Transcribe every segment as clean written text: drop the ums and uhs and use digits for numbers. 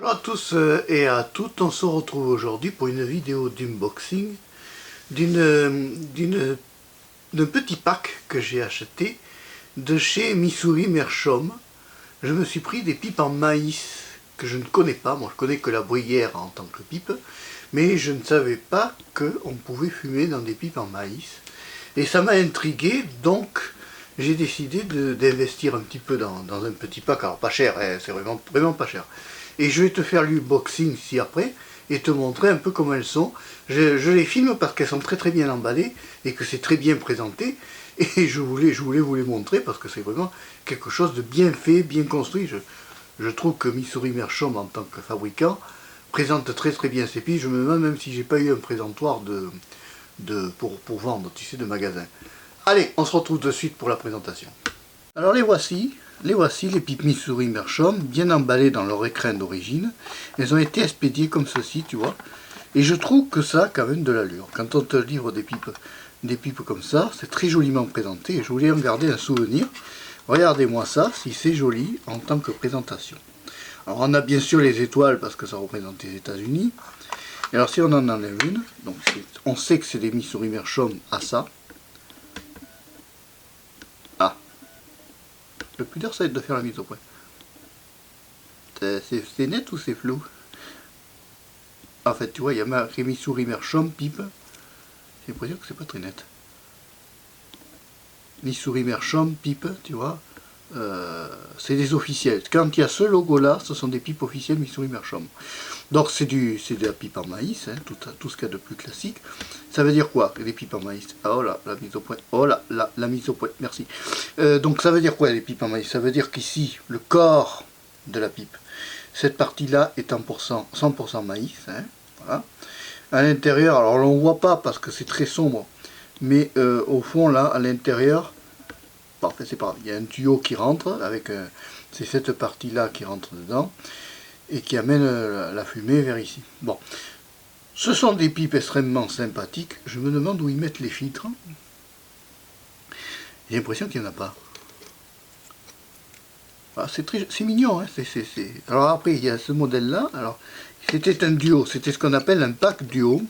Bonjour à tous et à toutes, on se retrouve aujourd'hui pour une vidéo d'unboxing d'un petit pack que j'ai acheté de chez Missouri Meerschaum. Je me suis pris des pipes en maïs que je ne connais pas, moi je connais que la bruyère en tant que pipe, mais je ne savais pas qu'on pouvait fumer dans des pipes en maïs. Et ça m'a intrigué, donc j'ai décidé d'investir un petit peu dans un petit pack, alors pas cher, hein, c'est vraiment pas cher. Et je vais te faire l'unboxing ici après et te montrer un peu comment elles sont. Je les filme parce qu'elles sont très bien emballées et que c'est très bien présenté. Et je voulais vous les montrer parce que c'est vraiment quelque chose de bien fait, bien construit. Je trouve que Missouri Meerschaum en tant que fabricant présente très bien ses pipes. Je me demande même si j'ai pas eu un présentoir pour vendre, tu sais, de magasin. Allez, on se retrouve de suite pour la présentation. Alors les voici les pipes Missouri Meerschaum, bien emballées dans leur écrin d'origine. Elles ont été expédiées comme ceci, tu vois. Et je trouve que ça a quand même de l'allure. Quand on te livre des pipes comme ça, c'est très joliment présenté. Et je voulais en garder un souvenir. Regardez-moi ça, si c'est joli en tant que présentation. Alors on a bien sûr les étoiles parce que ça représente les États-Unis. Et alors si on en enlève une, donc on sait que c'est des Missouri Meerschaum à ça. Le plus dur, ça va être de faire la mise au point. C'est net ou c'est flou? En fait, tu vois, il y a marqué Missouri Meerschaum, pipe. J'ai l'impression que c'est pas très net. Missouri Meerschaum, pipe, tu vois. C'est des officiels. Quand il y a ce logo-là, ce sont des pipes officielles Missouri Meerschaum. Donc c'est de la pipe en maïs, hein, tout ce qu'il y a de plus classique. Ça veut dire quoi, les pipes en maïs? Ah, oh là, la mise au point. Oh là, la mise au point, merci. Donc ça veut dire quoi, les pipes en maïs? Ça veut dire qu'ici, le corps de la pipe, cette partie-là est 100% maïs. Hein, voilà. À l'intérieur, alors on ne voit pas parce que c'est très sombre, mais au fond, là, à l'intérieur, parfait, c'est pas grave. Il y a un tuyau qui rentre, c'est cette partie-là qui rentre dedans, et qui amène la fumée vers ici. Bon, ce sont des pipes extrêmement sympathiques. Je me demande où ils mettent les filtres. J'ai l'impression qu'il n'y en a pas. Ah, c'est mignon, hein, Alors après, il y a ce modèle-là. Alors, c'était un duo, c'était ce qu'on appelle un pack duo.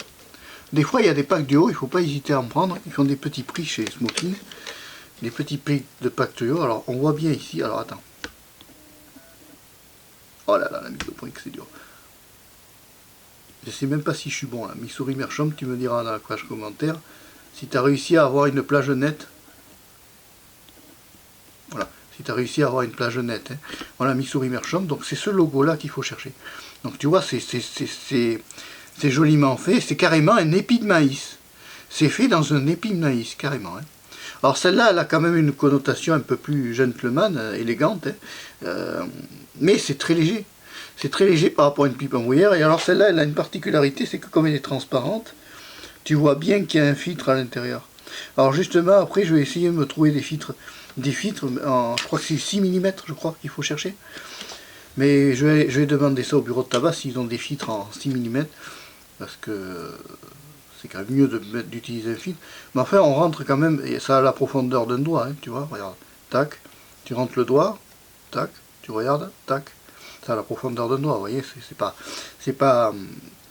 Des fois, il y a des packs duo, il ne faut pas hésiter à en prendre. Ils font des petits prix chez Smoking. Des petits prix de pack duo. Alors, on voit bien ici. Alors, attends. Oh là là, la mise au point que c'est dur. Je sais même pas si je suis bon là. Missouri Meerschaum, tu me diras dans la page commentaire si tu as réussi à avoir une plage nette. Voilà, si tu as réussi à avoir une plage nette. Hein. Voilà, Missouri Meerschaum, donc c'est ce logo là qu'il faut chercher. Donc tu vois, c'est joliment fait, c'est carrément un épi de maïs. C'est fait dans un épi de maïs, carrément. Hein. Alors celle-là, elle a quand même une connotation un peu plus gentleman, élégante, hein. Mais c'est très léger. C'est très léger par rapport à une pipe en bruyère. Et alors celle-là, elle a une particularité, c'est que comme elle est transparente, tu vois bien qu'il y a un filtre à l'intérieur. Alors justement, après, je vais essayer de me trouver des filtres en, je crois que c'est 6 mm, je crois qu'il faut chercher. Mais je vais demander ça au bureau de tabac s'ils ont des filtres en 6 mm, parce que c'est quand même mieux d'utiliser un filtre. Mais enfin, on rentre quand même, et ça a la profondeur d'un doigt, hein, tu vois, regarde, tac, tu rentres le doigt, tac, tu regardes, tac, ça a la profondeur d'un doigt, vous voyez,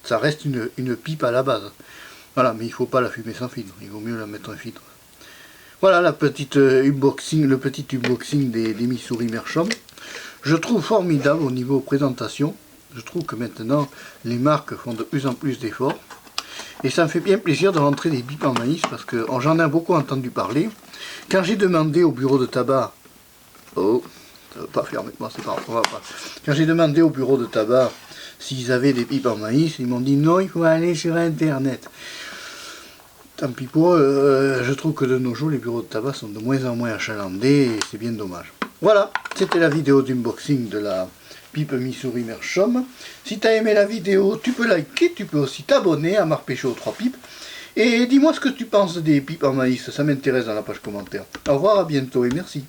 ça reste une pipe à la base. Voilà, mais il ne faut pas la fumer sans filtre, il vaut mieux la mettre un filtre. Voilà le petit unboxing des Missouri Meerschaum. Je trouve formidable au niveau présentation. Je trouve que maintenant, les marques font de plus en plus d'efforts. Et ça me fait bien plaisir de rentrer des pipes en maïs parce que j'en ai beaucoup entendu parler. Quand j'ai demandé au bureau de tabac, oh, ça ne veut pas faire avec moi, c'est pas grave, on va pas. Quand j'ai demandé au bureau de tabac s'ils avaient des pipes en maïs, ils m'ont dit non, il faut aller sur internet. Tant pis pour eux, je trouve que de nos jours les bureaux de tabac sont de moins en moins achalandés et c'est bien dommage. Voilà, c'était la vidéo d'unboxing de la pipe Missouri Meerschaum. Si tu as aimé la vidéo, tu peux liker, tu peux aussi t'abonner à Marpécho 3 pipes. Et dis-moi ce que tu penses des pipes en maïs, ça m'intéresse dans la page commentaire. Au revoir, à bientôt et merci.